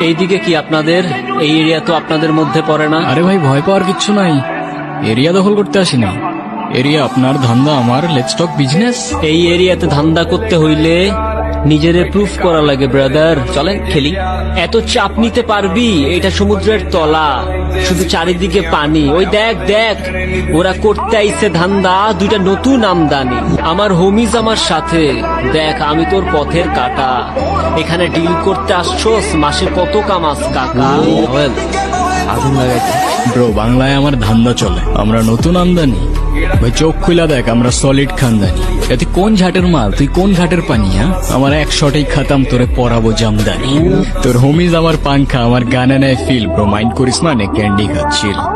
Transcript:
এইদিকে কি আপনাদের? এই এরিয়া তো আপনাদের মধ্যে পড়ে না। আরে ভাই, ভয় পাওয়ার কিচ্ছু নাই। এরিয়া দখল করতে আসিনি। এরিয়া আপনার, ধান্দা আমার। Let's talk business. এই এরিয়াতে ধান্দা করতে হইলে নিজেরে প্রুফ করা লাগে ব্রাদার। চলেন খেলি। এত চাপ নিতে পারবি? এটা সমুদ্রের তলা, শুধু চারিদিকে পানি। ওই দেখ দেখ, ওরা করতে আইছে ধান্দা, দুইটা নতুন আমদানি। আমার হোমিজ আমার সাথে। দেখ, আমি তোর পথের কাটা। এখানে ডিল করতে আসছোস, মাসে কত কামাস কাকা? আগুন লাগাইছে। ব্রো, বাংলায় আমার ধান্দা চলে। আমরা নতুন আমদানি। ভাই চোখ খুলা দেখ, আমরা সলিড খানদানি। তুই কোন ঘাটের মাল, তুই কোন ঘাটের পানি? হ্যাঁ, আমার এক শটেই খাতাম, তোরে পরাবো জামদানি। তোর হোমিজ আমার পাংখা, আমার গানে নেয় ফিল। ব্রো মাইন্ড করিস না, নে ক্যান্ডি খাচ্ছিল।